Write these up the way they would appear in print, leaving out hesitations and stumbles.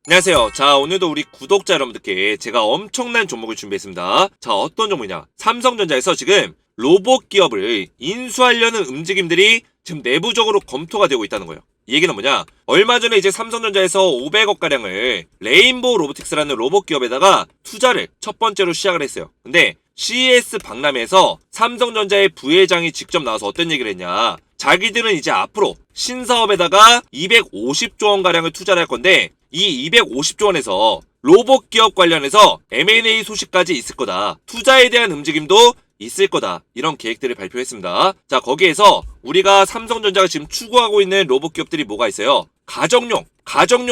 안녕하세요. 자, 오늘도 우리 구독자 여러분들께 제가 엄청난 종목을 준비했습니다. 자, 어떤 종목이냐? 삼성전자에서 지금 로봇 기업을 인수하려는 움직임들이 지금 내부적으로 검토가 되고 있다는 거예요. 이 얘기는 뭐냐? 얼마 전에 이제 삼성전자에서 500억가량을 레인보우 로보틱스라는 로봇 기업에다가 투자를 첫 번째로 시작을 했어요. 근데 CES 박람회에서 삼성전자의 부회장이 직접 나와서 어떤 얘기를 했냐? 자기들은 이제 앞으로 신사업에다가 250조 원가량을 투자를 할 건데 이 250조 원에서 로봇 기업 관련해서 M&A 소식까지 있을 거다. 투자에 대한 움직임도 있을 거다. 이런 계획들을 발표했습니다. 자, 거기에서 우리가 삼성전자가 지금 추구하고 있는 로봇 기업들이 뭐가 있어요? 가정용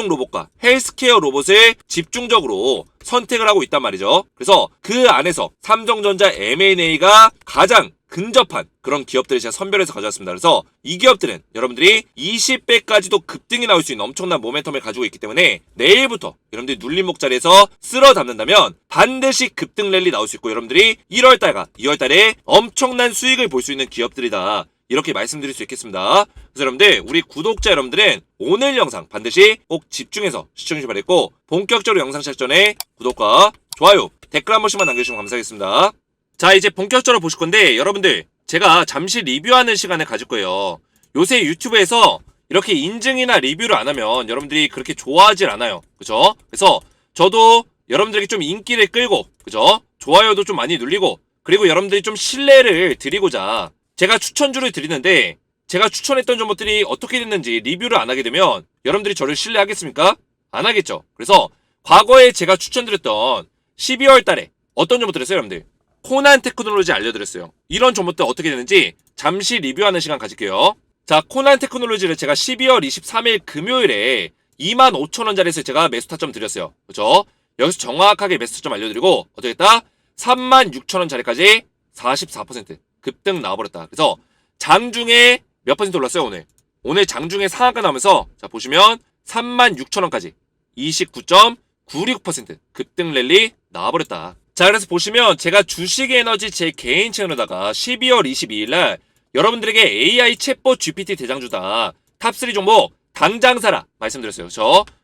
로봇과 헬스케어 로봇을 집중적으로 선택을 하고 있단 말이죠. 그래서 그 안에서 삼성전자 M&A가 가장 근접한 그런 기업들을 제가 선별해서 가져왔습니다. 그래서 이 기업들은 여러분들이 20배까지도 급등이 나올 수 있는 엄청난 모멘텀을 가지고 있기 때문에 내일부터 여러분들이 눌림목 자리에서 쓸어 담는다면 반드시 급등 랠리 나올 수 있고 여러분들이 1월달과 2월달에 엄청난 수익을 볼 수 있는 기업들이다. 이렇게 말씀드릴 수 있겠습니다. 그래서 여러분들 우리 구독자 여러분들은 오늘 영상 반드시 꼭 집중해서 시청해주시기 바라겠고 본격적으로 영상 시작 전에 구독과 좋아요, 댓글 한 번씩만 남겨주시면 감사하겠습니다. 자, 이제 본격적으로 보실 건데 여러분들 제가 잠시 리뷰하는 시간을 가질 거예요. 요새 유튜브에서 이렇게 인증이나 리뷰를 안 하면 여러분들이 그렇게 좋아하질 않아요. 그죠? 그래서 저도 여러분들에게 좀 인기를 끌고, 그죠? 좋아요도 좀 많이 눌리고, 그리고 여러분들이 좀 신뢰를 드리고자 제가 추천주를 드리는데 제가 추천했던 종목들이 어떻게 됐는지 리뷰를 안 하게 되면 여러분들이 저를 신뢰하겠습니까? 안 하겠죠. 그래서 과거에 제가 추천드렸던 12월 달에 어떤 종목들 했어요, 여러분들? 코난 테크놀로지 알려드렸어요. 이런 종목들 어떻게 되는지 잠시 리뷰하는 시간 가질게요. 자, 코난 테크놀로지를 제가 12월 23일 금요일에 25,000원짜리에서 제가 매수 타점 드렸어요. 그죠? 여기서 정확하게 매수 타점 알려드리고 어떻게 했다? 36,000원짜리까지 44% 급등 나와버렸다. 그래서 장중에 몇 퍼센트 올랐어요, 오늘? 오늘 장중에 상한가 나오면서 자, 보시면 36,000원까지 29.96% 급등 랠리 나와버렸다. 자, 그래서 보시면 제가 주식에너지 제 개인 채널에다가 12월 22일날 여러분들에게 AI 챗봇 GPT 대장주다 탑3 종목 당장 사라 말씀드렸어요.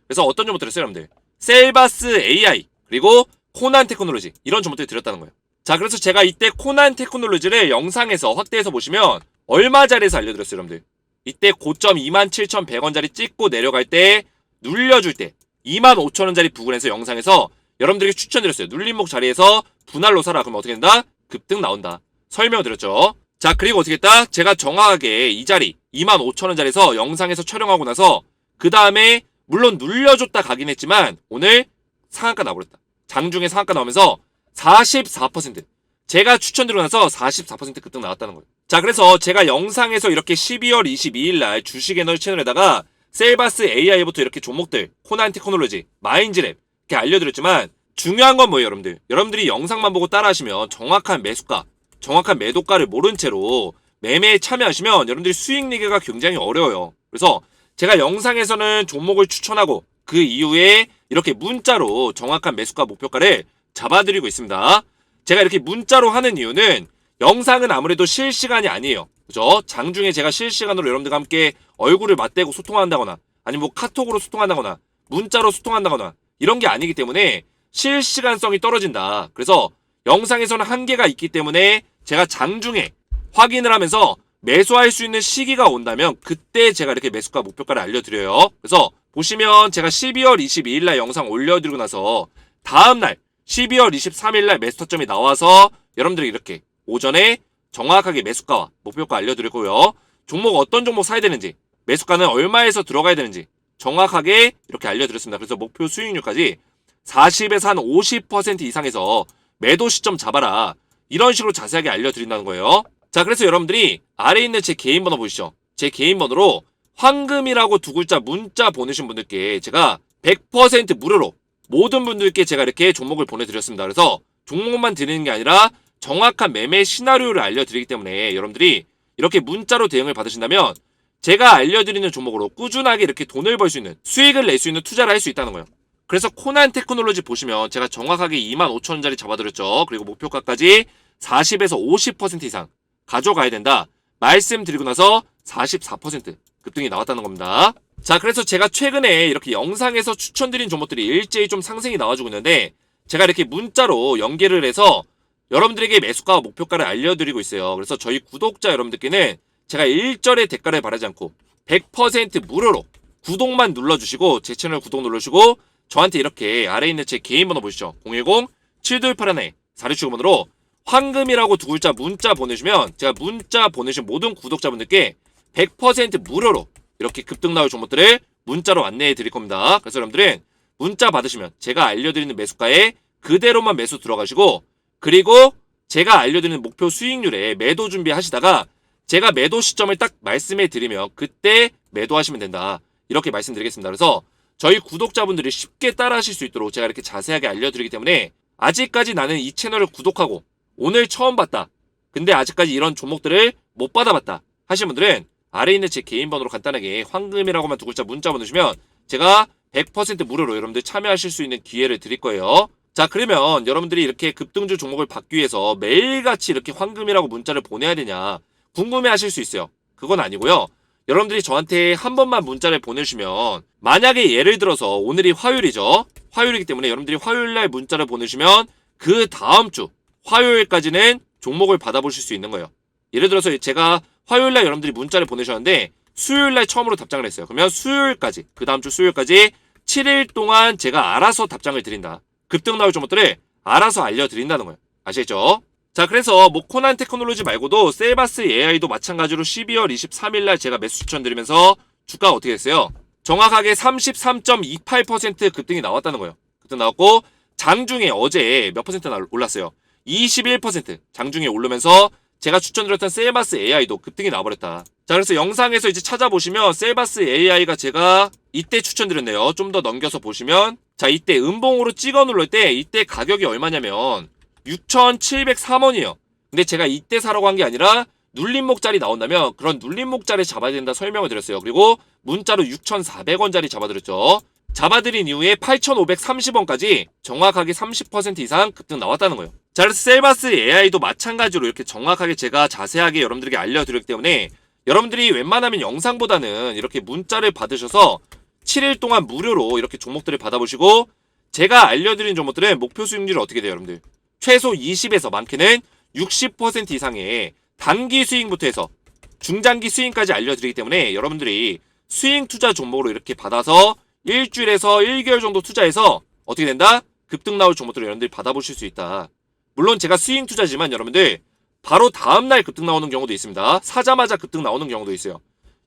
그래서 어떤 종목 드렸어요, 여러분들? 셀바스 AI 그리고 코난 테크놀로지 이런 종목들 드렸다는 거예요. 자, 그래서 제가 이때 코난 테크놀로지를 영상에서 확대해서 보시면 얼마짜리에서 알려드렸어요, 여러분들? 이때 고점 27,100원짜리 찍고 내려갈 때 눌려줄 때 25,000원짜리 부근에서 영상에서 여러분들에게 추천드렸어요. 눌림목 자리에서 분할로 사라. 그럼 어떻게 된다? 급등 나온다. 설명을 드렸죠. 자, 그리고 어떻게 했다? 제가 정확하게 이 자리 25,000원짜리에서 영상에서 촬영하고 나서 그 다음에 물론 눌려줬다 가긴 했지만 오늘 상한가 나버렸다. 장중에 상한가 나오면서 44% 제가 추천드리고 나서 44% 급등 나왔다는 거예요. 자, 그래서 제가 영상에서 이렇게 12월 22일날 주식에너지 채널에다가 셀바스 AI부터 이렇게 종목들 코난 테크놀로지, 마인즈랩 이렇게 알려드렸지만 중요한 건 뭐예요, 여러분들? 여러분들이 영상만 보고 따라하시면 정확한 매수가, 정확한 매도가를 모른 채로 매매에 참여하시면 여러분들이 수익 내기가 굉장히 어려워요. 그래서 제가 영상에서는 종목을 추천하고 그 이후에 이렇게 문자로 정확한 매수가 목표가를 잡아드리고 있습니다. 제가 이렇게 문자로 하는 이유는 영상은 아무래도 실시간이 아니에요. 그죠? 장중에 제가 실시간으로 여러분들과 함께 얼굴을 맞대고 소통한다거나 아니면 뭐 카톡으로 소통한다거나 문자로 소통한다거나 이런 게 아니기 때문에 실시간성이 떨어진다. 그래서 영상에서는 한계가 있기 때문에 제가 장중에 확인을 하면서 매수할 수 있는 시기가 온다면 그때 제가 이렇게 매수가 목표가를 알려드려요. 그래서 보시면 제가 12월 22일날 영상 올려드리고 나서 다음날 12월 23일날 매수 타점이 나와서 여러분들이 이렇게 오전에 정확하게 매수가와 목표가 알려드리고요. 종목 어떤 종목 사야 되는지 매수가는 얼마에서 들어가야 되는지 정확하게 이렇게 알려드렸습니다. 그래서 목표 수익률까지 40에서 한 50% 이상에서 매도 시점 잡아라. 이런 식으로 자세하게 알려드린다는 거예요. 자, 그래서 여러분들이 아래에 있는 제 개인 번호 보이시죠? 제 개인 번호로 황금이라고 두 글자 문자 보내신 분들께 제가 100% 무료로 모든 분들께 제가 이렇게 종목을 보내드렸습니다. 그래서 종목만 드리는 게 아니라 정확한 매매 시나리오를 알려드리기 때문에 여러분들이 이렇게 문자로 대응을 받으신다면 제가 알려드리는 종목으로 꾸준하게 이렇게 돈을 벌 수 있는 수익을 낼 수 있는 투자를 할 수 있다는 거예요. 그래서 코난 테크놀로지 보시면 제가 정확하게 25,000원짜리 잡아드렸죠. 그리고 목표가까지 40에서 50% 이상 가져가야 된다 말씀드리고 나서 44% 급등이 나왔다는 겁니다. 자, 그래서 제가 최근에 이렇게 영상에서 추천드린 종목들이 일제히 좀 상승이 나와주고 있는데 제가 이렇게 문자로 연계를 해서 여러분들에게 매수가와 목표가를 알려드리고 있어요. 그래서 저희 구독자 여러분들께는 제가 일절의 대가를 바라지 않고 100% 무료로 구독만 눌러주시고 제 채널 구독 눌러주시고 저한테 이렇게 아래에 있는 제 개인 번호 보시죠. 010-7281-4675번으로 황금이라고 두 글자 문자 보내주시면 제가 문자 보내신 모든 구독자분들께 100% 무료로 이렇게 급등 나올 종목들을 문자로 안내해 드릴 겁니다. 그래서 여러분들은 문자 받으시면 제가 알려드리는 매수가에 그대로만 매수 들어가시고 그리고 제가 알려드리는 목표 수익률에 매도 준비하시다가 제가 매도 시점을 딱 말씀해 드리면 그때 매도하시면 된다. 이렇게 말씀드리겠습니다. 그래서 저희 구독자분들이 쉽게 따라 하실 수 있도록 제가 이렇게 자세하게 알려드리기 때문에 아직까지 나는 이 채널을 구독하고 오늘 처음 봤다. 근데 아직까지 이런 종목들을 못 받아봤다. 하시는 분들은 아래에 있는 제 개인 번호로 간단하게 황금이라고만 두 글자 문자 보내주시면 제가 100% 무료로 여러분들 참여하실 수 있는 기회를 드릴 거예요. 자, 그러면 여러분들이 이렇게 급등주 종목을 받기 위해서 매일같이 이렇게 황금이라고 문자를 보내야 되냐 궁금해 하실 수 있어요. 그건 아니고요. 여러분들이 저한테 한 번만 문자를 보내주시면 만약에 예를 들어서 오늘이 화요일이죠. 화요일이기 때문에 여러분들이 화요일날 문자를 보내주시면 그 다음 주 화요일까지는 종목을 받아보실 수 있는 거예요. 예를 들어서 제가 화요일날 여러분들이 문자를 보내셨는데 수요일날 처음으로 답장을 했어요. 그러면 수요일까지 그 다음 주 수요일까지 7일 동안 제가 알아서 답장을 드린다. 급등 나올 종목들을 알아서 알려드린다는 거예요. 아시겠죠? 자, 그래서 뭐 코난 테크놀로지 말고도 셀바스 AI도 마찬가지로 12월 23일날 제가 매수 추천드리면서 주가가 어떻게 됐어요? 정확하게 33.28% 급등이 나왔다는 거예요. 급등 나왔고 장중에 어제 몇 퍼센트 올랐어요? 21% 장중에 오르면서 제가 추천드렸던 셀바스 AI도 급등이 나와버렸다. 자, 그래서 영상에서 이제 찾아보시면 셀바스 AI가 제가 이때 추천드렸네요. 좀 더 넘겨서 보시면 자, 이때 음봉으로 찍어 눌릴 때 이때 가격이 얼마냐면 6,703원이에요. 근데 제가 이때 사라고 한 게 아니라 눌림목짜리 나온다면 그런 눌림목짜리 잡아야 된다 설명을 드렸어요. 그리고 문자로 6,400원짜리 잡아드렸죠. 잡아드린 이후에 8,530원까지 정확하게 30% 이상 급등 나왔다는 거예요. 자, 그래서 셀바스 AI도 마찬가지로 이렇게 정확하게 제가 자세하게 여러분들에게 알려드렸기 때문에 여러분들이 웬만하면 영상보다는 이렇게 문자를 받으셔서 7일 동안 무료로 이렇게 종목들을 받아보시고 제가 알려드린 종목들은 목표 수익률이 어떻게 돼요, 여러분들? 최소 20에서 많게는 60% 이상의 단기 수익부터 해서 중장기 수익까지 알려드리기 때문에 여러분들이 수익 투자 종목으로 이렇게 받아서 일주일에서 1개월 정도 투자해서 어떻게 된다? 급등 나올 종목들을 여러분들이 받아보실 수 있다. 물론 제가 수익 투자지만 여러분들 바로 다음날 급등 나오는 경우도 있습니다. 사자마자 급등 나오는 경우도 있어요.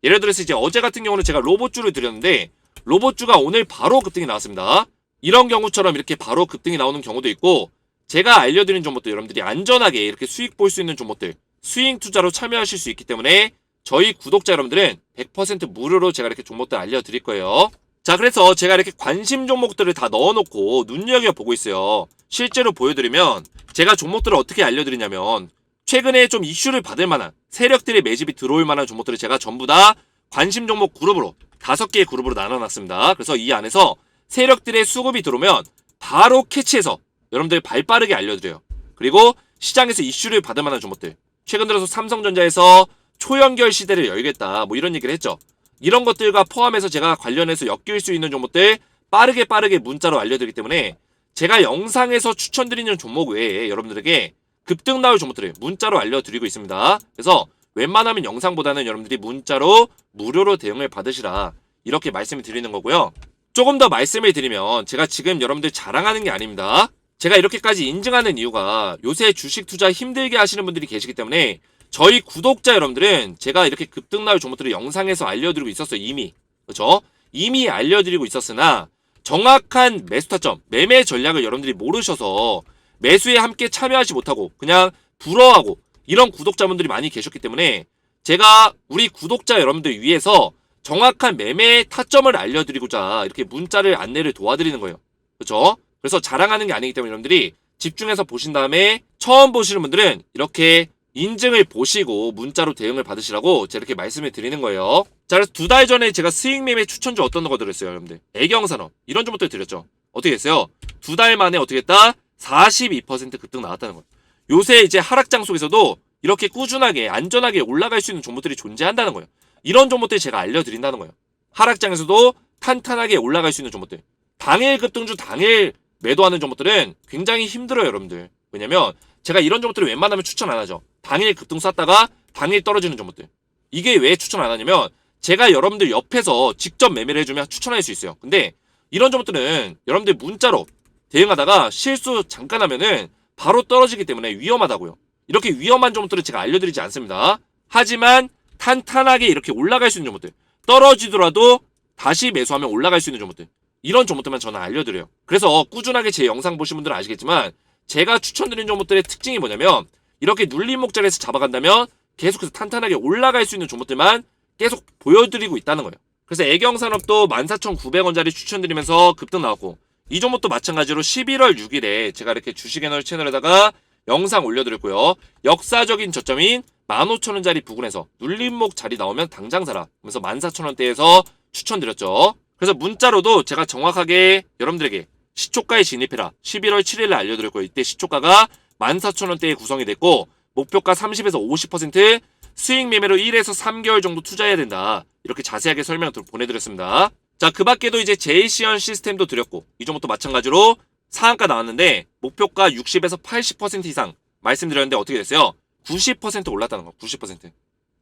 예를 들어서 이제 어제 같은 경우는 제가 로봇주를 드렸는데 로봇주가 오늘 바로 급등이 나왔습니다. 이런 경우처럼 이렇게 바로 급등이 나오는 경우도 있고 제가 알려드린 종목들 여러분들이 안전하게 이렇게 수익 볼 수 있는 종목들 수익 투자로 참여하실 수 있기 때문에 저희 구독자 여러분들은 100% 무료로 제가 이렇게 종목들 알려드릴 거예요. 자, 그래서 제가 이렇게 관심 종목들을 다 넣어놓고 눈여겨보고 있어요. 실제로 보여드리면 제가 종목들을 어떻게 알려드리냐면 최근에 좀 이슈를 받을 만한 세력들의 매집이 들어올 만한 종목들을 제가 전부 다 관심 종목 그룹으로 5개의 그룹으로 나눠놨습니다. 그래서 이 안에서 세력들의 수급이 들어오면 바로 캐치해서 여러분들 발빠르게 알려드려요. 그리고 시장에서 이슈를 받을 만한 종목들 최근 들어서 삼성전자에서 초연결 시대를 열겠다 뭐 이런 얘기를 했죠. 이런 것들과 포함해서 제가 관련해서 엮일 수 있는 종목들 빠르게 문자로 알려드리기 때문에 제가 영상에서 추천드리는 종목 외에 여러분들에게 급등 나올 종목들을 문자로 알려드리고 있습니다. 그래서 웬만하면 영상보다는 여러분들이 문자로 무료로 대응을 받으시라 이렇게 말씀을 드리는 거고요. 조금 더 말씀을 드리면 제가 지금 여러분들 자랑하는 게 아닙니다. 제가 이렇게까지 인증하는 이유가 요새 주식 투자 힘들게 하시는 분들이 계시기 때문에 저희 구독자 여러분들은 제가 이렇게 급등 나올 종목들을 영상에서 알려드리고 있었어요. 이미. 그렇죠? 이미 알려드리고 있었으나 정확한 매수 타점, 매매 전략을 여러분들이 모르셔서 매수에 함께 참여하지 못하고 그냥 부러워하고 이런 구독자분들이 많이 계셨기 때문에 제가 우리 구독자 여러분들 위해서 정확한 매매 타점을 알려드리고자 이렇게 문자를 안내를 도와드리는 거예요. 그렇죠? 그래서 자랑하는 게 아니기 때문에 여러분들이 집중해서 보신 다음에 처음 보시는 분들은 이렇게 인증을 보시고 문자로 대응을 받으시라고 제가 이렇게 말씀을 드리는 거예요. 자, 그래서 2달 전에 제가 수익 매매 추천주 어떤 거 드렸어요, 여러분들? 애경산업 이런 종목들 드렸죠. 어떻게 했어요? 2달 만에 어떻게 했다? 42% 급등 나왔다는 거예요. 요새 이제 하락장 속에서도 이렇게 꾸준하게 안전하게 올라갈 수 있는 종목들이 존재한다는 거예요. 이런 종목들 제가 알려드린다는 거예요. 하락장에서도 탄탄하게 올라갈 수 있는 종목들. 당일 급등주 당일 매도하는 종목들은 굉장히 힘들어요, 여러분들. 왜냐면 제가 이런 종목들을 웬만하면 추천 안 하죠. 당일 급등 쐈다가 당일 떨어지는 종목들. 이게 왜 추천 안 하냐면 제가 여러분들 옆에서 직접 매매를 해주면 추천할 수 있어요. 근데 이런 종목들은 여러분들 문자로 대응하다가 실수 잠깐 하면은 바로 떨어지기 때문에 위험하다고요. 이렇게 위험한 종목들은 제가 알려드리지 않습니다. 하지만 탄탄하게 이렇게 올라갈 수 있는 종목들, 떨어지더라도 다시 매수하면 올라갈 수 있는 종목들, 이런 종목들만 저는 알려드려요. 그래서 꾸준하게 제 영상 보신 분들은 아시겠지만 제가 추천드린 종목들의 특징이 뭐냐면 이렇게 눌림목 자리에서 잡아간다면 계속해서 탄탄하게 올라갈 수 있는 종목들만 계속 보여드리고 있다는 거예요. 그래서 애경산업도 14,900원짜리 추천드리면서 급등 나왔고, 이 종목도 마찬가지로 11월 6일에 제가 이렇게 주식에너지 채널에다가 영상 올려드렸고요. 역사적인 저점인 15,000원짜리 부근에서 눌림목 자리 나오면 당장 사라. 그래서 14,000원대에서 추천드렸죠. 그래서 문자로도 제가 정확하게 여러분들에게 시초가에 진입해라 11월 7일에 알려드렸고요. 이때 시초가가 14,000원대에 구성이 됐고 목표가 30에서 50% 수익 매매로 1에서 3개월 정도 투자해야 된다. 이렇게 자세하게 설명 보내드렸습니다. 자, 그 밖에도 이제 제이시언 시스템도 드렸고 이 종목도 마찬가지로 상한가 나왔는데 목표가 60에서 80% 이상 말씀드렸는데 어떻게 됐어요? 90% 올랐다는 거. 90%.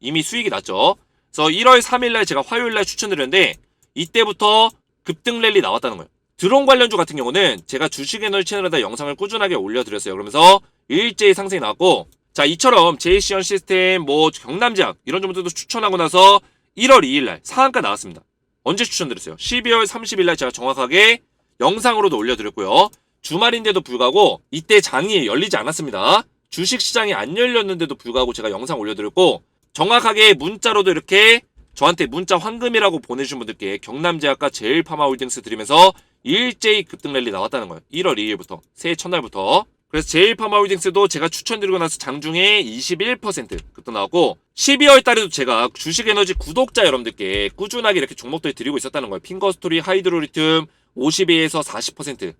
이미 수익이 났죠. 그래서 1월 3일날 제가 화요일날 추천드렸는데 이때부터 급등 랠리 나왔다는 거예요. 드론 관련주 같은 경우는 제가 주식에너지 채널에다 영상을 꾸준하게 올려드렸어요. 그러면서 일제히 상승이 나왔고, 자, 이처럼 제이시언 시스템, 경남제약 이런 종목들도 추천하고 나서 1월 2일날 상한가 나왔습니다. 언제 추천드렸어요? 12월 30일날 제가 정확하게 영상으로도 올려드렸고요. 주말인데도 불구하고 이때 장이 열리지 않았습니다. 주식시장이 안 열렸는데도 불구하고 제가 영상 올려드렸고 정확하게 문자로도 이렇게 저한테 문자 황금이라고 보내주신 분들께 경남제약과 제일파마홀딩스 드리면서 일제히 급등 랠리 나왔다는 거예요. 1월 2일부터 새해 첫날부터. 그래서 제일파마홀딩스도 제가 추천드리고 나서 장중에 21% 급등 나왔고 12월 달에도 제가 주식에너지 구독자 여러분들께 꾸준하게 이렇게 종목들 드리고 있었다는 거예요. 핑거스토리, 하이드로리튬 52에서 40%,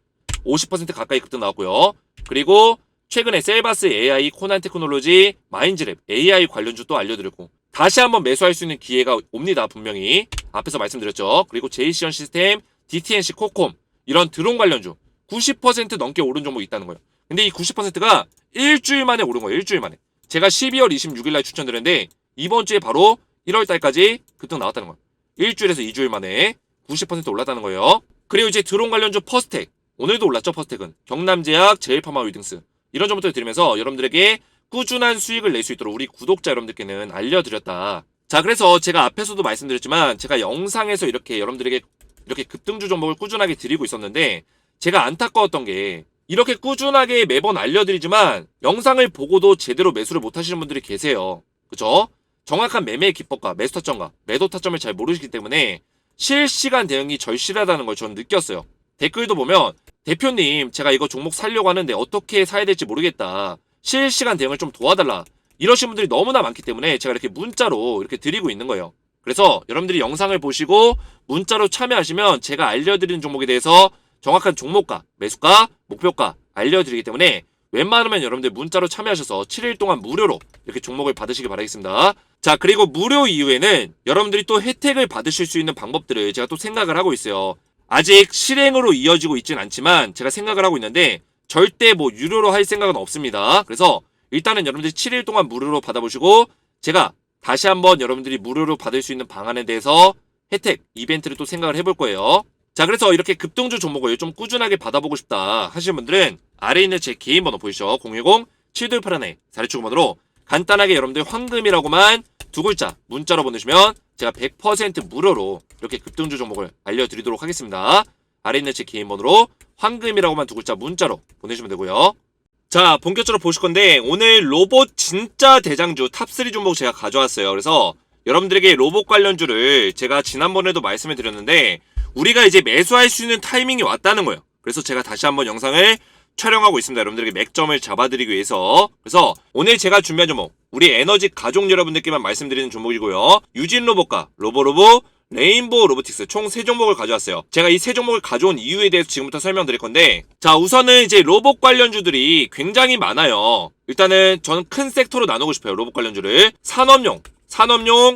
50% 가까이 급등 나왔고요. 그리고 최근에 셀바스 AI, 코난 테크놀로지, 마인즈랩 AI 관련주 또 알려드렸고 다시 한번 매수할 수 있는 기회가 옵니다. 분명히 앞에서 말씀드렸죠. 그리고 제이시언 시스템, DTNC, 코콤 이런 드론 관련주 90% 넘게 오른 종목이 있다는 거예요. 근데 이 90%가 일주일 만에 오른 거예요. 일주일 만에. 제가 12월 26일 날 추천드렸는데 이번 주에 바로 1월 달까지 급등 나왔다는 거예요. 일주일에서 2주일 만에 90% 올랐다는 거예요. 그리고 이제 드론 관련주 퍼스텍. 오늘도 올랐죠. 퍼스텍은. 경남제약, 제일파마홀딩스 이런 종목들 드리면서 여러분들에게 꾸준한 수익을 낼 수 있도록 우리 구독자 여러분들께는 알려드렸다. 자, 그래서 제가 앞에서도 말씀드렸지만 제가 영상에서 이렇게 여러분들에게 이렇게 급등주 종목을 꾸준하게 드리고 있었는데 제가 안타까웠던 게 이렇게 꾸준하게 매번 알려드리지만 영상을 보고도 제대로 매수를 못 하시는 분들이 계세요. 그죠? 정확한 매매의 기법과 매수 타점과 매도 타점을 잘 모르시기 때문에 실시간 대응이 절실하다는 걸 저는 느꼈어요. 댓글도 보면 대표님 제가 이거 종목 사려고 하는데 어떻게 사야 될지 모르겠다. 실시간 대응을 좀 도와달라. 이러신 분들이 너무나 많기 때문에 제가 이렇게 문자로 이렇게 드리고 있는 거예요. 그래서 여러분들이 영상을 보시고 문자로 참여하시면 제가 알려드리는 종목에 대해서 정확한 종목가, 매수가, 목표가 알려드리기 때문에 웬만하면 여러분들 문자로 참여하셔서 7일 동안 무료로 이렇게 종목을 받으시길 바라겠습니다. 자, 그리고 무료 이후에는 여러분들이 또 혜택을 받으실 수 있는 방법들을 제가 또 생각을 하고 있어요. 아직 실행으로 이어지고 있진 않지만 제가 생각을 하고 있는데 절대 유료로 할 생각은 없습니다. 그래서 일단은 여러분들이 7일 동안 무료로 받아보시고 제가 다시 한번 여러분들이 무료로 받을 수 있는 방안에 대해서 혜택, 이벤트를 또 생각을 해볼 거예요. 자, 그래서 이렇게 급등주 종목을 좀 꾸준하게 받아보고 싶다 하시는 분들은 아래에 있는 제 개인 번호 보이시죠? 010-7281-427번으로 간단하게 여러분들 황금이라고만 두 글자 문자로 보내주시면 제가 100% 무료로 이렇게 급등주 종목을 알려드리도록 하겠습니다. 아래에 있는 제 개인 번호로 황금이라고만 두 글자 문자로 보내주시면 되고요. 자, 본격적으로 보실 건데 오늘 로봇 진짜 대장주 탑3 종목 제가 가져왔어요. 그래서 여러분들에게 로봇 관련주를 제가 지난번에도 말씀을 드렸는데 우리가 이제 매수할 수 있는 타이밍이 왔다는 거예요. 그래서 제가 다시 한번 영상을 촬영하고 있습니다. 여러분들에게 맥점을 잡아드리기 위해서. 그래서 오늘 제가 준비한 종목 우리 에너지 가족 여러분들께만 말씀드리는 종목이고요. 유진로봇과 로보로보, 레인보우 로보틱스 총 3종목을 가져왔어요. 제가 이 3종목을 가져온 이유에 대해서 지금부터 설명드릴 건데 자, 우선은 이제 로봇 관련주들이 굉장히 많아요. 일단은 저는 큰 섹터로 나누고 싶어요. 로봇 관련주를 산업용,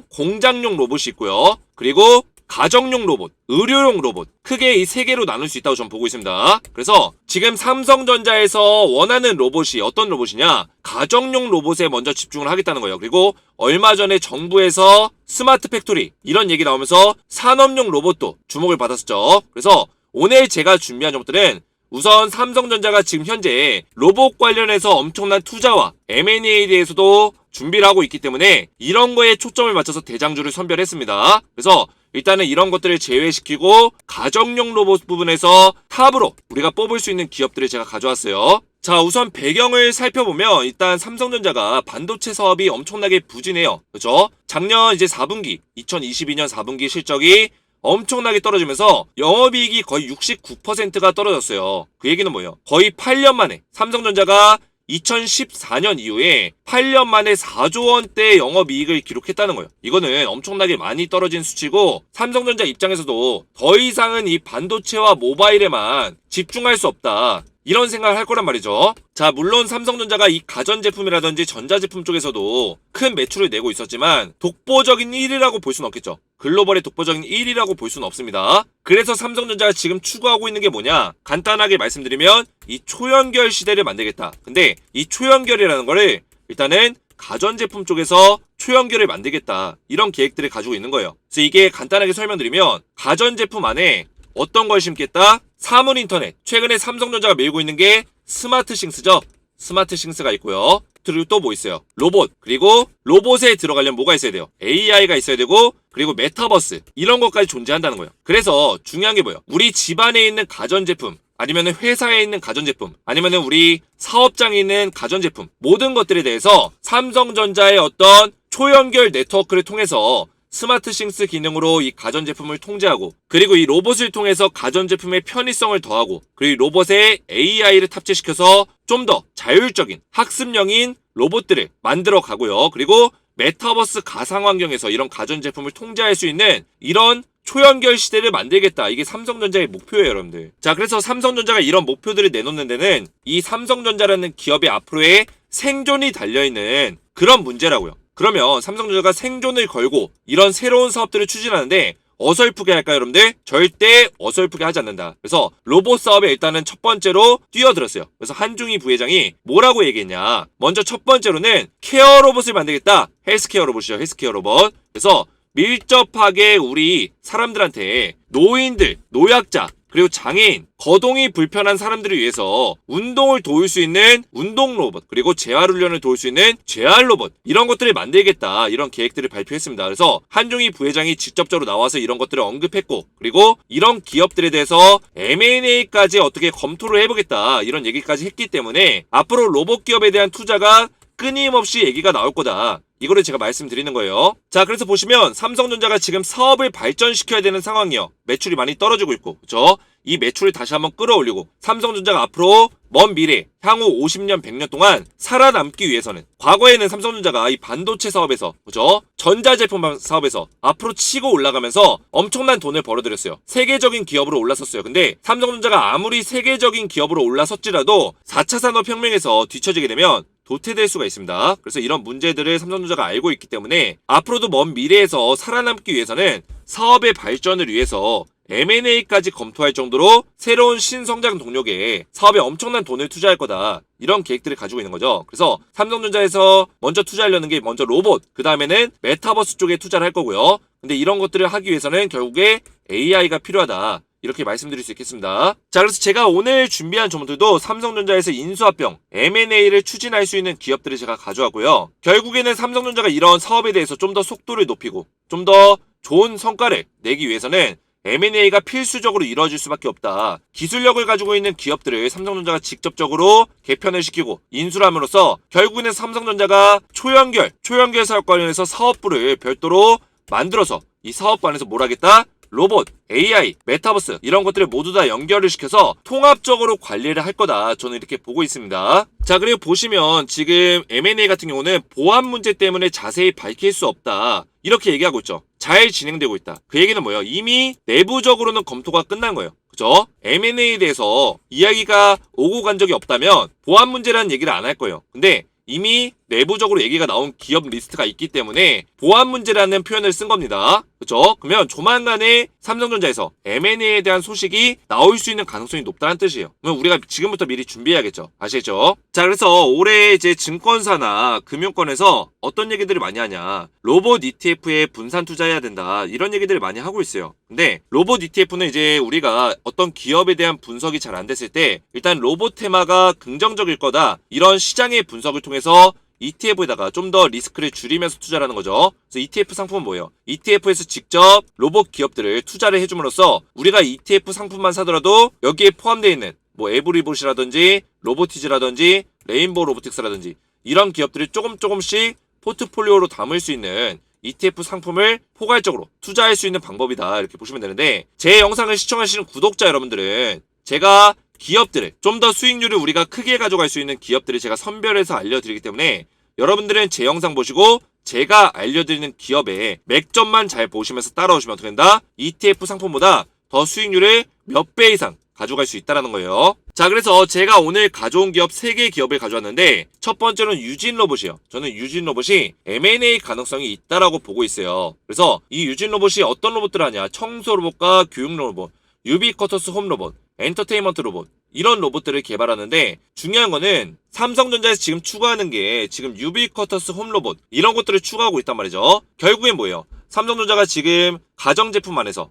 공장용 로봇이 있고요. 그리고 가정용 로봇, 의료용 로봇 크게 이 세 개로 나눌 수 있다고 저는 보고 있습니다. 그래서 지금 삼성전자에서 원하는 로봇이 어떤 로봇이냐? 가정용 로봇에 먼저 집중을 하겠다는 거예요. 그리고 얼마 전에 정부에서 스마트 팩토리 이런 얘기 나오면서 산업용 로봇도 주목을 받았었죠. 그래서 오늘 제가 준비한 정보들은 우선 삼성전자가 지금 현재 로봇 관련해서 엄청난 투자와 M&A에 대해서도 준비를 하고 있기 때문에 이런 거에 초점을 맞춰서 대장주를 선별했습니다. 그래서 일단은 이런 것들을 제외시키고 가정용 로봇 부분에서 탑으로 우리가 뽑을 수 있는 기업들을 제가 가져왔어요. 자, 우선 배경을 살펴보면 일단 삼성전자가 반도체 사업이 엄청나게 부진해요. 그렇죠? 작년 이제 4분기 2022년 4분기 실적이 엄청나게 떨어지면서 영업이익이 거의 69%가 떨어졌어요. 그 얘기는 뭐예요? 거의 8년 만에 삼성전자가 2014년 이후에 8년 만에 4조 원대 영업이익을 기록했다는 거예요. 이거는 엄청나게 많이 떨어진 수치고 삼성전자 입장에서도 더 이상은 이 반도체와 모바일에만 집중할 수 없다. 이런 생각을 할 거란 말이죠. 자, 물론 삼성전자가 이 가전제품이라든지 전자제품 쪽에서도 큰 매출을 내고 있었지만 독보적인 1위라고 볼 수는 없겠죠. 글로벌의 독보적인 1위라고 볼 수는 없습니다. 그래서 삼성전자가 지금 추구하고 있는 게 뭐냐? 간단하게 말씀드리면 이 초연결 시대를 만들겠다. 근데 이 초연결이라는 거를 일단은 가전제품 쪽에서 초연결을 만들겠다. 이런 계획들을 가지고 있는 거예요. 그래서 이게 간단하게 설명드리면 가전제품 안에 어떤 걸 심겠다? 사물인터넷. 최근에 삼성전자가 밀고 있는 게 스마트싱스죠. 스마트싱스가 있고요. 그리고 또 뭐 있어요? 로봇. 그리고 로봇에 들어가려면 뭐가 있어야 돼요? AI가 있어야 되고 그리고 메타버스. 이런 것까지 존재한다는 거예요. 그래서 중요한 게 뭐예요? 우리 집안에 있는 가전제품 아니면 회사에 있는 가전제품 아니면 우리 사업장에 있는 가전제품 모든 것들에 대해서 삼성전자의 어떤 초연결 네트워크를 통해서 스마트싱스 기능으로 이 가전제품을 통제하고 그리고 이 로봇을 통해서 가전제품의 편의성을 더하고 그리고 로봇에 AI를 탑재시켜서 좀 더 자율적인 학습형인 로봇들을 만들어 가고요. 그리고 메타버스 가상환경에서 이런 가전제품을 통제할 수 있는 이런 초연결 시대를 만들겠다. 이게 삼성전자의 목표예요, 여러분들. 자, 그래서 삼성전자가 이런 목표들을 내놓는 데는 이 삼성전자라는 기업의 앞으로의 생존이 달려있는 그런 문제라고요. 그러면 삼성전자가 생존을 걸고 이런 새로운 사업들을 추진하는데 어설프게 할까요, 여러분들? 절대 어설프게 하지 않는다. 그래서 로봇 사업에 일단은 첫 번째로 뛰어들었어요. 그래서 한중희 부회장이 뭐라고 얘기했냐. 먼저 첫 번째로는 케어 로봇을 만들겠다. 헬스케어 로봇이죠. 헬스케어 로봇. 그래서 밀접하게 우리 사람들한테 노인들, 노약자, 그리고 장애인, 거동이 불편한 사람들을 위해서 운동을 도울 수 있는 운동 로봇, 그리고 재활훈련을 도울 수 있는 재활 로봇, 이런 것들을 만들겠다. 이런 계획들을 발표했습니다. 그래서 한중희 부회장이 직접적으로 나와서 이런 것들을 언급했고, 그리고 이런 기업들에 대해서 M&A까지 어떻게 검토를 해보겠다. 이런 얘기까지 했기 때문에 앞으로 로봇 기업에 대한 투자가 끊임없이 얘기가 나올 거다. 이거를 제가 말씀드리는 거예요. 자, 그래서 보시면 삼성전자가 지금 사업을 발전시켜야 되는 상황이요. 매출이 많이 떨어지고 있고, 그렇죠? 이 매출을 다시 한번 끌어올리고 삼성전자가 앞으로 먼 미래, 향후 50년, 100년 동안 살아남기 위해서는 과거에는 삼성전자가 이 반도체 사업에서, 그죠? 전자제품 사업에서 앞으로 치고 올라가면서 엄청난 돈을 벌어들였어요. 세계적인 기업으로 올랐었어요. 근데 삼성전자가 아무리 세계적인 기업으로 올라섰지라도 4차 산업혁명에서 뒤처지게 되면 도태될 수가 있습니다. 그래서 이런 문제들을 삼성전자가 알고 있기 때문에 앞으로도 먼 미래에서 살아남기 위해서는 사업의 발전을 위해서 M&A까지 검토할 정도로 새로운 신성장 동력에 사업에 엄청난 돈을 투자할 거다. 이런 계획들을 가지고 있는 거죠. 그래서 삼성전자에서 먼저 투자하려는 게 먼저 로봇, 그 다음에는 메타버스 쪽에 투자를 할 거고요. 근데 이런 것들을 하기 위해서는 결국에 AI가 필요하다. 이렇게 말씀드릴 수 있겠습니다. 자, 그래서 제가 오늘 준비한 정보들도 삼성전자에서 인수합병, M&A를 추진할 수 있는 기업들을 제가 가져왔고요. 결국에는 삼성전자가 이런 사업에 대해서 좀 더 속도를 높이고 좀 더 좋은 성과를 내기 위해서는 M&A가 필수적으로 이루어질 수밖에 없다. 기술력을 가지고 있는 기업들을 삼성전자가 직접적으로 개편을 시키고 인수를 함으로써 결국에는 삼성전자가 초연결 사업 관련해서 사업부를 별도로 만들어서 이 사업부 안에서 뭘 하겠다? 로봇, AI, 메타버스 이런 것들을 모두 다 연결을 시켜서 통합적으로 관리를 할 거다. 저는 이렇게 보고 있습니다. 자, 그리고 보시면 지금 M&A 같은 경우는 보안 문제 때문에 자세히 밝힐 수 없다. 이렇게 얘기하고 있죠. 잘 진행되고 있다. 그 얘기는 뭐예요? 이미 내부적으로는 검토가 끝난 거예요. 그죠? M&A에 대해서 이야기가 오고 간 적이 없다면 보안 문제라는 얘기를 안 할 거예요. 근데 이미 내부적으로 얘기가 나온 기업 리스트가 있기 때문에 보안 문제라는 표현을 쓴 겁니다. 그렇죠? 그러면 조만간에 삼성전자에서 M&A에 대한 소식이 나올 수 있는 가능성이 높다는 뜻이에요. 그럼 우리가 지금부터 미리 준비해야겠죠. 아시겠죠? 자, 그래서 올해 이제 증권사나 금융권에서 어떤 얘기들을 많이 하냐. 로봇 ETF에 분산 투자해야 된다. 이런 얘기들을 많이 하고 있어요. 근데 로봇 ETF는 이제 우리가 어떤 기업에 대한 분석이 잘 안 됐을 때 일단 로봇 테마가 긍정적일 거다. 이런 시장의 분석을 통해서 ETF에다가 좀 더 리스크를 줄이면서 투자하는 거죠. 그래서 ETF 상품은 뭐예요? ETF에서 직접 로봇 기업들을 투자를 해줌으로써 우리가 ETF 상품만 사더라도 여기에 포함되어 있는 뭐 에브리봇이라든지 로보티즈라든지 레인보우 로보틱스라든지 이런 기업들을 조금씩 포트폴리오로 담을 수 있는 ETF 상품을 포괄적으로 투자할 수 있는 방법이다. 이렇게 보시면 되는데 제 영상을 시청하시는 구독자 여러분들은 제가 기업들을 좀 더 수익률을 우리가 크게 가져갈 수 있는 기업들을 제가 선별해서 알려드리기 때문에 여러분들은 제 영상 보시고 제가 알려드리는 기업의 맥점만 잘 보시면서 따라오시면 어떻게 된다? ETF 상품보다 더 수익률을 몇 배 이상 가져갈 수 있다는 거예요. 자, 그래서 제가 오늘 가져온 기업 3개 기업을 가져왔는데 첫 번째는 유진로봇이요. 저는 유진로봇이 M&A 가능성이 있다라고 보고 있어요. 그래서 이 유진로봇이 어떤 로봇들 하냐? 청소로봇과 교육로봇, 유비쿼터스 홈로봇, 엔터테인먼트 로봇 이런 로봇들을 개발하는데 중요한 거는 삼성전자에서 지금 추가하는 게 지금 유비쿼터스 홈로봇 이런 것들을 추가하고 있단 말이죠. 결국엔 뭐예요? 삼성전자가 지금 가전제품 안에서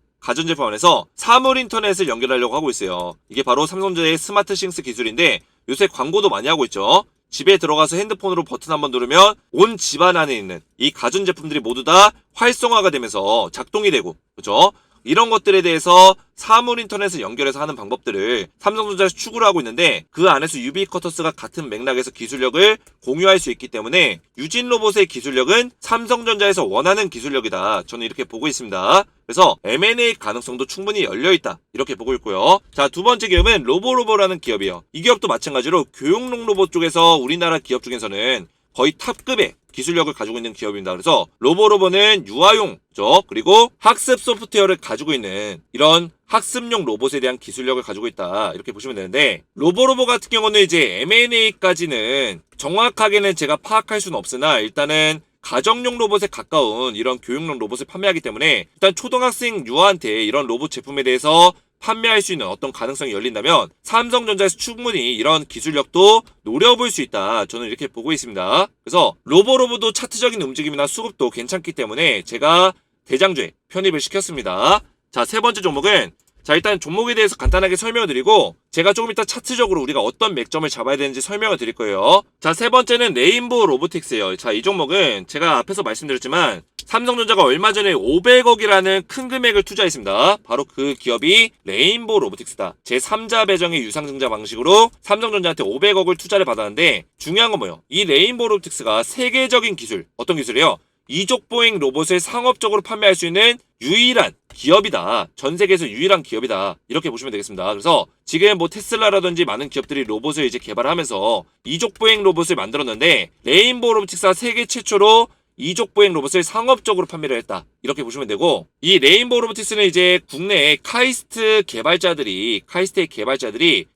사물 인터넷을 연결하려고 하고 있어요. 이게 바로 삼성전자의 스마트싱스 기술인데 요새 광고도 많이 하고 있죠. 집에 들어가서 핸드폰으로 버튼 한번 누르면 온 집안 안에 있는 이 가전제품들이 모두 다 활성화가 되면서 작동이 되고 그렇죠? 이런 것들에 대해서 사물 인터넷을 연결해서 하는 방법들을 삼성전자에서 추구를 하고 있는데 그 안에서 유비쿼터스가 같은 맥락에서 기술력을 공유할 수 있기 때문에 유진로봇의 기술력은 삼성전자에서 원하는 기술력이다. 저는 이렇게 보고 있습니다. 그래서 M&A 가능성도 충분히 열려있다. 이렇게 보고 있고요. 자, 두 번째 기업은 로보로보라는 기업이에요. 이 기업도 마찬가지로 교육용 로봇 쪽에서 우리나라 기업 중에서는 거의 탑급의 기술력을 가지고 있는 기업입니다. 그래서 로보로보는 유아용죠. 그리고 학습 소프트웨어를 가지고 있는 이런 학습용 로봇에 대한 기술력을 가지고 있다. 이렇게 보시면 되는데 로보로보 같은 경우는 이제 M&A까지는 정확하게는 제가 파악할 수는 없으나 일단은 가정용 로봇에 가까운 이런 교육용 로봇을 판매하기 때문에 일단 초등학생 유아한테 이런 로봇 제품에 대해서 판매할 수 있는 어떤 가능성이 열린다면 삼성전자에서 충분히 이런 기술력도 노려볼 수 있다. 저는 이렇게 보고 있습니다. 그래서 로보로보도 차트적인 움직임이나 수급도 괜찮기 때문에 제가 대장주에 편입을 시켰습니다. 자, 세 번째 종목은 자, 일단 종목에 대해서 간단하게 설명을 드리고 제가 조금 이따 차트적으로 우리가 어떤 맥점을 잡아야 되는지 설명을 드릴 거예요. 자, 세 번째는 레인보우 로보틱스예요. 자, 이 종목은 제가 앞에서 말씀드렸지만 삼성전자가 얼마 전에 500억이라는 큰 금액을 투자했습니다. 바로 그 기업이 레인보우 로보틱스다. 제3자 배정의 유상증자 방식으로 삼성전자한테 500억을 투자를 받았는데 중요한 건 뭐예요? 이 레인보우 로보틱스가 세계적인 기술, 어떤 기술이에요? 이족보행 로봇을 상업적으로 판매할 수 있는 유일한 기업이다. 전 세계에서 유일한 기업이다. 이렇게 보시면 되겠습니다. 그래서 지금 뭐 테슬라라든지 많은 기업들이 로봇을 이제 개발하면서 이족보행 로봇을 만들었는데 레인보우 로보틱스가 세계 최초로 이족보행 로봇을 상업적으로 판매를 했다. 이렇게 보시면 되고 이 레인보우 로보틱스는 이제 국내에 카이스트의 개발자들이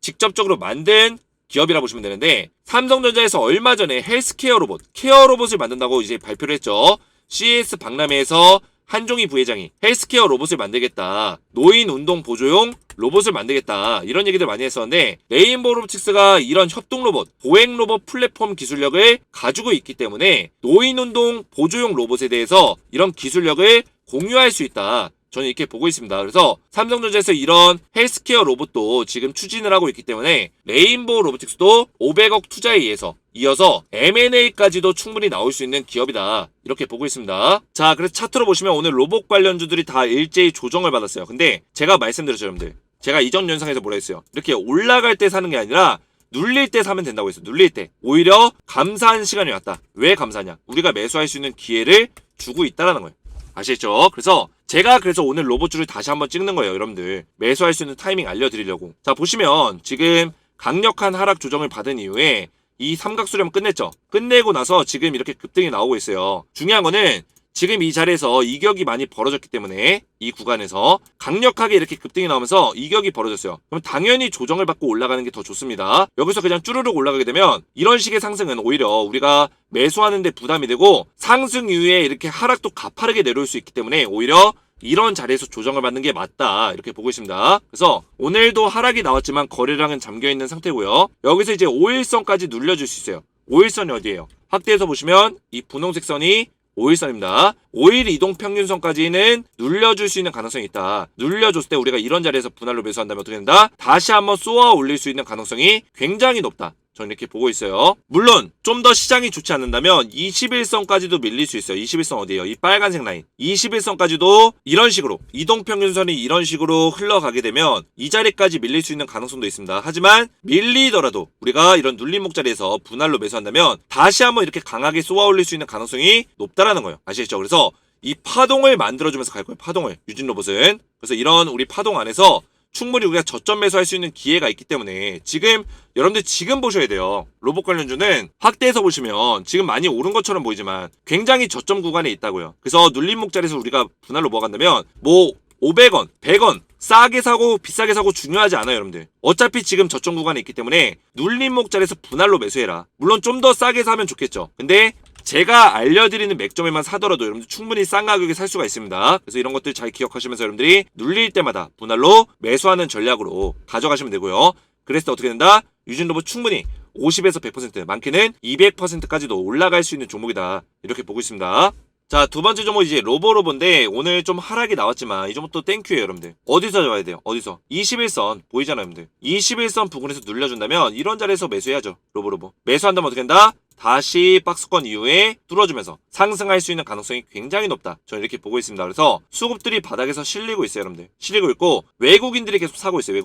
직접적으로 만든 기업이라 보시면 되는데 삼성전자에서 얼마 전에 헬스케어 로봇, 케어 로봇을 만든다고 이제 발표를 했죠. CES 박람회에서 한종희 부회장이 헬스케어 로봇을 만들겠다. 노인 운동 보조용 로봇을 만들겠다. 이런 얘기들 많이 했었는데 레인보우 로보틱스가 이런 협동 로봇, 보행 로봇 플랫폼 기술력을 가지고 있기 때문에 노인 운동 보조용 로봇에 대해서 이런 기술력을 공유할 수 있다. 저는 이렇게 보고 있습니다. 그래서 삼성전자에서 이런 헬스케어 로봇도 지금 추진을 하고 있기 때문에 레인보우 로보틱스도 500억 투자에 의해서 이어서 M&A까지도 충분히 나올 수 있는 기업이다. 이렇게 보고 있습니다. 자, 그래서 차트로 보시면 오늘 로봇 관련주들이 다 일제히 조정을 받았어요. 근데 제가 말씀드렸죠, 여러분들. 제가 이전 영상에서 뭐라 했어요? 이렇게 올라갈 때 사는 게 아니라 눌릴 때 사면 된다고 했어요. 눌릴 때. 오히려 감사한 시간이 왔다. 왜 감사하냐? 우리가 매수할 수 있는 기회를 주고 있다라는 거예요. 아시겠죠? 그래서 제가 오늘 로봇주를 다시 한번 찍는 거예요, 여러분들. 매수할 수 있는 타이밍 알려드리려고. 자, 보시면 지금 강력한 하락 조정을 받은 이후에 이 삼각수렴 끝냈죠? 끝내고 나서 지금 이렇게 급등이 나오고 있어요. 중요한 거는 지금 이 자리에서 이격이 많이 벌어졌기 때문에 이 구간에서 강력하게 이렇게 급등이 나오면서 이격이 벌어졌어요. 그럼 당연히 조정을 받고 올라가는 게 더 좋습니다. 여기서 그냥 쭈르륵 올라가게 되면 이런 식의 상승은 오히려 우리가 매수하는데 부담이 되고 상승 이후에 이렇게 하락도 가파르게 내려올 수 있기 때문에 오히려 이런 자리에서 조정을 받는 게 맞다 이렇게 보고 있습니다. 그래서 오늘도 하락이 나왔지만 거래량은 잠겨있는 상태고요. 여기서 이제 5일선까지 눌려줄 수 있어요. 5일선이 어디예요? 확대해서 보시면 이 분홍색 선이 5일선입니다. 5일 이동평균선까지는 눌려줄 수 있는 가능성이 있다. 눌려줬을 때 우리가 이런 자리에서 분할로 매수한다면 어떻게 된다? 다시 한번 쏘아 올릴 수 있는 가능성이 굉장히 높다. 저는 이렇게 보고 있어요. 물론 좀 더 시장이 좋지 않는다면 21선까지도 밀릴 수 있어요. 21선 어디예요? 이 빨간색 라인. 21선까지도 이런 식으로 이동평균선이 이런 식으로 흘러가게 되면 이 자리까지 밀릴 수 있는 가능성도 있습니다. 하지만 밀리더라도 우리가 이런 눌림목 자리에서 분할로 매수한다면 다시 한번 이렇게 강하게 쏘아 올릴 수 있는 가능성이 높다라는 거예요. 아시겠죠? 그래서 이 파동을 만들어주면서 갈 거예요. 파동을. 유진 로봇은. 그래서 이런 우리 파동 안에서 충분히 우리가 저점 매수할 수 있는 기회가 있기 때문에 지금 여러분들 지금 보셔야 돼요. 로봇 관련주는 확대해서 보시면 지금 많이 오른 것처럼 보이지만 굉장히 저점 구간에 있다고요. 그래서 눌림목 자리에서 우리가 분할로 모아간다면 뭐 500원, 100원 싸게 사고 비싸게 사고 중요하지 않아요, 여러분들. 어차피 지금 저점 구간에 있기 때문에 눌림목 자리에서 분할로 매수해라. 물론 좀 더 싸게 사면 좋겠죠. 근데 제가 알려드리는 맥점에만 사더라도 여러분들 충분히 싼 가격에 살 수가 있습니다. 그래서 이런 것들 잘 기억하시면서 여러분들이 눌릴 때마다 분할로 매수하는 전략으로 가져가시면 되고요. 그랬을 때 어떻게 된다? 유진로봇 충분히 50에서 100%, 많게는 200%까지도 올라갈 수 있는 종목이다. 이렇게 보고 있습니다. 자, 두 번째 종목 이제 로보인데 오늘 좀 하락이 나왔지만 이 종목도 땡큐예요, 여러분들. 어디서 잡아야 돼요? 어디서? 21선 보이잖아요, 여러분들. 21선 부근에서 눌려준다면 이런 자리에서 매수해야죠. 로보. 매수한다면 어떻게 된다? 다시 박스권 이후에 뚫어주면서 상승할 수 있는 가능성이 굉장히 높다. 저는 이렇게 보고 있습니다. 그래서 수급들이 바닥에서 실리고 있어요, 여러분들. 실리고 있고 외국인들이 계속 사고 있어요.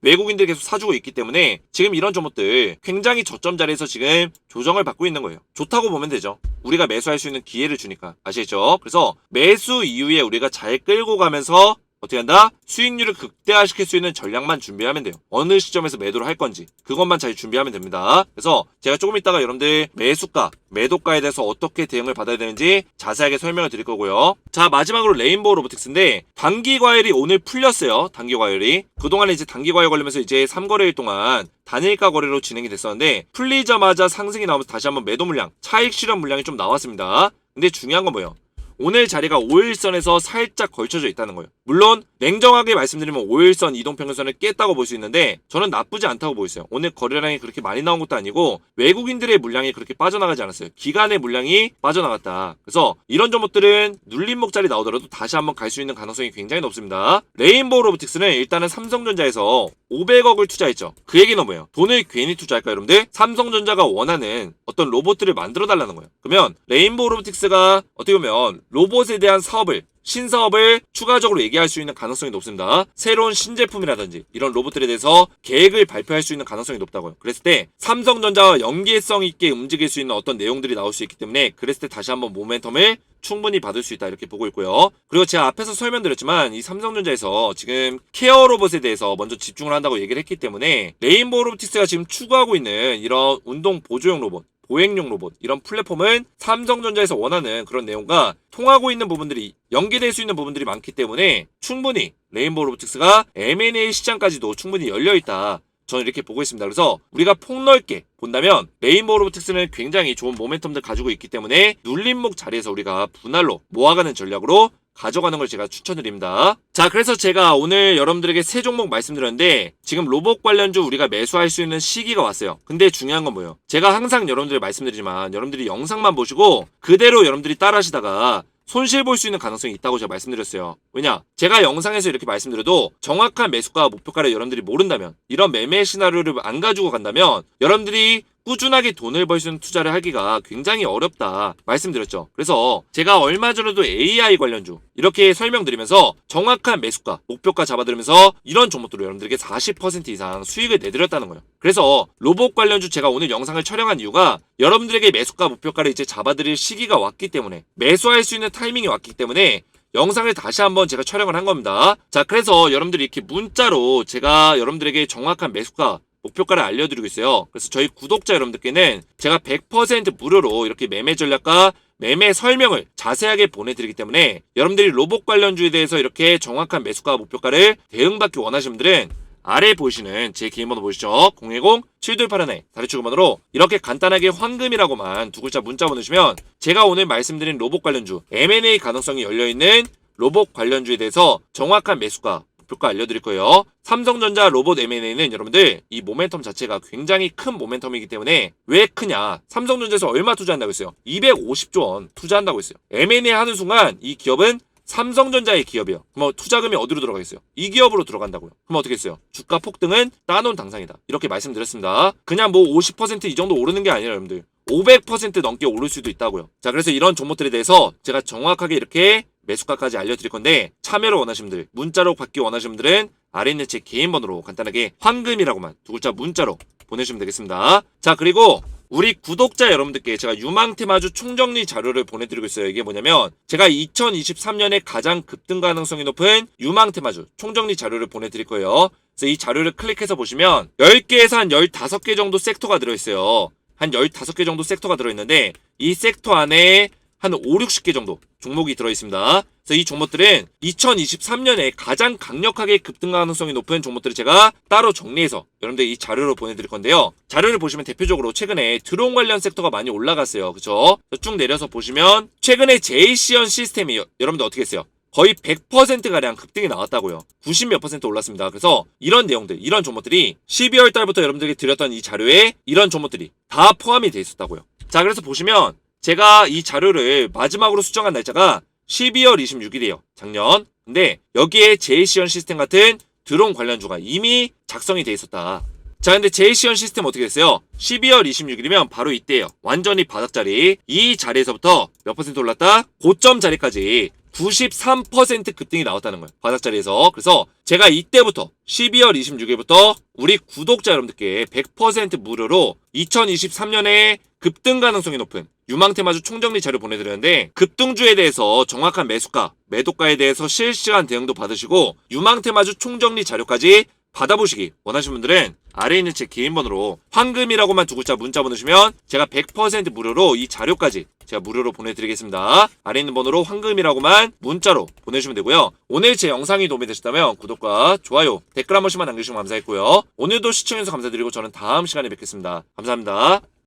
외국인들이 계속 사주고 있기 때문에 지금 이런 종목들 굉장히 저점 자리에서 지금 조정을 받고 있는 거예요. 좋다고 보면 되죠. 우리가 매수할 수 있는 기회를 주니까. 아시겠죠? 그래서 매수 이후에 우리가 잘 끌고 가면서 어떻게 한다? 수익률을 극대화시킬 수 있는 전략만 준비하면 돼요. 어느 시점에서 매도를 할 건지 그것만 잘 준비하면 됩니다. 그래서 제가 조금 이따가 여러분들 매수가, 매도가에 대해서 어떻게 대응을 받아야 되는지 자세하게 설명을 드릴 거고요. 자, 마지막으로 레인보우 로보틱스인데 단기 과열이 오늘 풀렸어요. 단기 과열이. 그동안에 이제 단기 과열 걸리면서 이제 3거래일 동안 단일가 거래로 진행이 됐었는데 풀리자마자 상승이 나오면서 다시 한번 매도 물량, 차익 실현 물량이 좀 나왔습니다. 근데 중요한 건 뭐예요? 오늘 자리가 5일선에서 살짝 걸쳐져 있다는 거예요. 물론 냉정하게 말씀드리면 5일선 이동평균선을 깼다고 볼 수 있는데 저는 나쁘지 않다고 보였어요. 오늘 거래량이 그렇게 많이 나온 것도 아니고 외국인들의 물량이 그렇게 빠져나가지 않았어요. 기관의 물량이 빠져나갔다. 그래서 이런 종목들은 눌림목 자리 나오더라도 다시 한번 갈 수 있는 가능성이 굉장히 높습니다. 레인보우 로보틱스는 일단은 삼성전자에서 500억을 투자했죠. 그 얘기는 뭐예요? 돈을 괜히 투자할까요, 여러분들? 삼성전자가 원하는 어떤 로봇들을 만들어 달라는 거예요. 그러면 레인보우 로보틱스가 어떻게 보면 로봇에 대한 신사업을 추가적으로 얘기할 수 있는 가능성이 높습니다. 새로운 신제품이라든지 이런 로봇들에 대해서 계획을 발표할 수 있는 가능성이 높다고요. 그랬을 때 삼성전자와 연계성 있게 움직일 수 있는 어떤 내용들이 나올 수 있기 때문에 그랬을 때 다시 한번 모멘텀을 충분히 받을 수 있다 이렇게 보고 있고요. 그리고 제가 앞에서 설명드렸지만 이 삼성전자에서 지금 케어 로봇에 대해서 먼저 집중을 한다고 얘기를 했기 때문에 레인보우 로보틱스가 지금 추구하고 있는 이런 운동 보조용 로봇, 보행용 로봇 이런 플랫폼은 삼성전자에서 원하는 그런 내용과 통하고 있는 부분들이 연계될 수 있는 부분들이 많기 때문에 충분히 레인보우 로보틱스가 M&A 시장까지도 충분히 열려있다. 저는 이렇게 보고 있습니다. 그래서 우리가 폭넓게 본다면 레인보우 로보틱스는 굉장히 좋은 모멘텀들 가지고 있기 때문에 눌림목 자리에서 우리가 분할로 모아가는 전략으로 가져가는 걸 제가 추천드립니다. 자, 그래서 제가 오늘 여러분들에게 세 종목 말씀드렸는데 지금 로봇 관련주 우리가 매수할 수 있는 시기가 왔어요. 근데 중요한 건 뭐예요? 제가 항상 여러분들 말씀드리지만 여러분들이 영상만 보시고 그대로 여러분들이 따라하시다가 손실 볼 수 있는 가능성이 있다고 제가 말씀드렸어요. 왜냐? 제가 영상에서 이렇게 말씀드려도 정확한 매수가 목표가를 여러분들이 모른다면 이런 매매 시나리오를 안 가지고 간다면 여러분들이 꾸준하게 돈을 벌 수 있는 투자를 하기가 굉장히 어렵다 말씀드렸죠. 그래서 제가 얼마 전에도 AI 관련주 이렇게 설명드리면서 정확한 매수가, 목표가 잡아드리면서 이런 종목들을 여러분들에게 40% 이상 수익을 내드렸다는 거예요. 그래서 로봇 관련주 제가 오늘 영상을 촬영한 이유가 여러분들에게 매수가, 목표가를 이제 잡아드릴 시기가 왔기 때문에 매수할 수 있는 타이밍이 왔기 때문에 영상을 다시 한번 제가 촬영을 한 겁니다. 자, 그래서 여러분들이 이렇게 문자로 제가 여러분들에게 정확한 매수가, 목표가를 알려드리고 있어요. 그래서 저희 구독자 여러분들께는 제가 100% 무료로 이렇게 매매 전략과 매매 설명을 자세하게 보내드리기 때문에 여러분들이 로봇 관련주에 대해서 이렇게 정확한 매수가 목표가를 대응받기 원하시는 분들은 아래 보이시는 제 개인 번호 보이시죠? 010-7281-427번으로 이렇게 간단하게 황금이라고만 두 글자 문자 보내주시면 제가 오늘 말씀드린 로봇 관련주 M&A 가능성이 열려있는 로봇 관련주에 대해서 정확한 매수가 목표가 알려드릴 거예요. 삼성전자 로봇 M&A는 여러분들 이 모멘텀 자체가 굉장히 큰 모멘텀이기 때문에 왜 크냐? 삼성전자에서 얼마 투자한다고 했어요? 250조 원 투자한다고 했어요. M&A 하는 순간 이 기업은 삼성전자의 기업이요. 그럼 투자금이 어디로 들어가겠어요? 이 기업으로 들어간다고요. 그럼 어떻게 했어요? 주가 폭등은 따놓은 당상이다. 이렇게 말씀드렸습니다. 그냥 뭐 50% 이 정도 오르는 게 아니라 여러분들 500% 넘게 오를 수도 있다고요. 자, 그래서 이런 종목들에 대해서 제가 정확하게 이렇게 매수가까지 알려드릴 건데 참여를 원하시는 분들, 문자로 받기 원하시는 분들은 아래 있는 제 개인 번호로 간단하게 황금이라고만 두 글자 문자로 보내주시면 되겠습니다. 자, 그리고 우리 구독자 여러분들께 제가 유망테마주 총정리 자료를 보내드리고 있어요. 이게 뭐냐면 제가 2023년에 가장 급등 가능성이 높은 유망테마주 총정리 자료를 보내드릴 거예요. 그래서 이 자료를 클릭해서 보시면 10개에서 한 15개 정도 섹터가 들어있어요. 한 15개 정도 섹터가 들어있는데 이 섹터 안에 한 5, 60개 정도 종목이 들어있습니다. 그래서 이 종목들은 2023년에 가장 강력하게 급등 가능성이 높은 종목들을 제가 따로 정리해서 여러분들 이 자료를 보내드릴 건데요. 자료를 보시면 대표적으로 최근에 드론 관련 섹터가 많이 올라갔어요. 그쵸? 쭉 내려서 보시면 최근에 제이시언 시스템이 여러분들 어떻게 했어요? 거의 100%가량 급등이 나왔다고요. 90몇 % 올랐습니다. 그래서 이런 내용들, 이런 종목들이 12월 달부터 여러분들에게 드렸던 이 자료에 이런 종목들이 다 포함이 돼 있었다고요. 자, 그래서 보시면 제가 이 자료를 마지막으로 수정한 날짜가 12월 26일이에요. 작년. 근데 여기에 제이시언 시스템 같은 드론 관련주가 이미 작성이 돼 있었다. 자, 근데 제이시언 시스템 어떻게 됐어요? 12월 26일이면 바로 이때예요. 완전히 바닥자리. 이 자리에서부터 몇 퍼센트 올랐다? 고점 자리까지 93% 급등이 나왔다는 거예요. 바닥자리에서. 그래서 제가 이때부터 12월 26일부터 우리 구독자 여러분들께 100% 무료로 2023년에 급등 가능성이 높은 유망테마주 총정리 자료 보내드렸는데 급등주에 대해서 정확한 매수가, 매도가에 대해서 실시간 대응도 받으시고 유망테마주 총정리 자료까지 받아보시기 원하시는 분들은 아래에 있는 제 개인 번호로 황금이라고만 두 글자 문자 보내주시면 제가 100% 무료로 이 자료까지 제가 무료로 보내드리겠습니다. 아래에 있는 번호로 황금이라고만 문자로 보내주시면 되고요. 오늘 제 영상이 도움이 되셨다면 구독과 좋아요, 댓글 한 번씩만 남겨주시면 감사했고요. 오늘도 시청해주셔서 감사드리고 저는 다음 시간에 뵙겠습니다. 감사합니다.